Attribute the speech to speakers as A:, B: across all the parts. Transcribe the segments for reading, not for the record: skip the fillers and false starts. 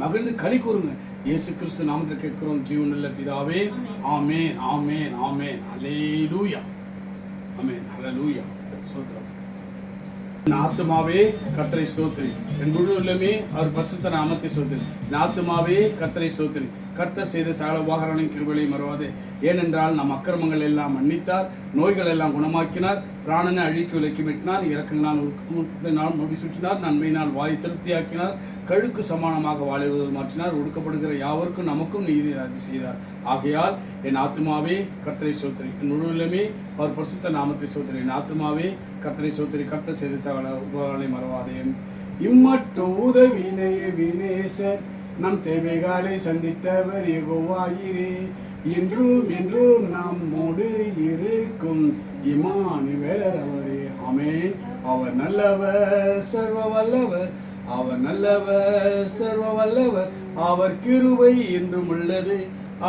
A: மகிழ்ந்து களி கூறுங்க. இயேசு கிறிஸ்து நாமத்தில் கேட்கிறோம் ஜீவனுள்ள பிதாவே. ஆமென், ஆமென், ஆமென். அல்லேலூயா, ஆமென், ஹல்லேலூயா. ஸ்தோத்திரம். என் ஆத்துமாவே கர்த்தரை ஸ்தோத்திரி, என் முழு உள்ளமே அவர் பரிசுத்த நாமத்தை ஸ்தோத்திரி. என் ஆத்துமாவே கர்த்தரை ஸ்தோத்திரி, கர்த்தர் செய்த சகல உபகாரங்களையும் கிருபைகளையும் மறவாதே. ஏனென்றால் நம் அக்கிரமங்கள் எல்லாம் மன்னித்தார், நோய்கள் எல்லாம் குணமாக்கினார், பிராணனை அழிக்கு விலக்கி மீட்டினார், இறக்கினால் முடிசூட்டினார், நன்மையினால் வாய் திருப்தியாக்கினார், கழுக்கு சமானமாக வாழ்வது மாற்றினார், ஒடுக்கப்படுகிற யாவருக்கும் நமக்கும் நீதி ராஜி செய்தார். ஆகையால் என் ஆத்துமாவே கர்த்தரை ஸ்தோத்திரி, என் முழு உள்ளமே அவர் பரிசுத்த நாமத்தை ஸ்தோத்திரி. என் ஆத்துமாவே கர்த்தரை ஸ்தோத்திரி, கர்த்தர் செய்த சகல உபகாரங்களை மறவாதே. இம்மட்டும் உதவினை வினேசர் நம் தேவைகளை சந்தித்தவர் யெகோவாயிரே. இன்றும் என்றும் நம்மோடு இருக்கும் இம்மானுவேலர் அவரே. ஆமென். அவர் நல்லவர், சர்வ வல்லவர், அவர் நல்லவர், சர்வ வல்லவர். அவர் கிருபை என்றும் உள்ளது,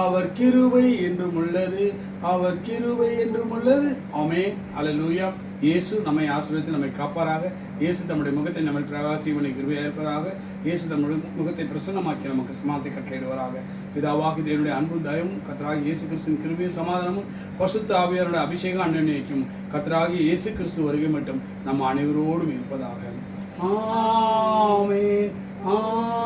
A: அவர் கிருபை என்றும் உள்ளது, அவர் கிருபை என்றும் உள்ளது. ஆமென், அல்லேலூயா. இயேசு நம்மை ஆசீர்வதித்து நம்மை காப்பாராக. இயேசு தம்முடைய முகத்தை நம்ம பிரகாசிவனை கிருபையாக இருப்பதாக. இயேசு தம்முடைய முகத்தை பிரசன்னமாக்கி நமக்கு சமாதத்தை கட்டளையிடுவாராக. பிதாவாகி தேவனுடைய அன்பு தயவும் கர்த்தராகிய இயேசு கிறிஸ்துவின் கிருபையும் சமாதானமும் பரிசுத்த ஆவியாருடைய அபிஷேகம் அன்னைக்கும் கர்த்தராகிய இயேசு கிறிஸ்து வருகை மட்டும் நம்ம அனைவரோடும் இருப்பதாக. ஆமென், ஆமென்.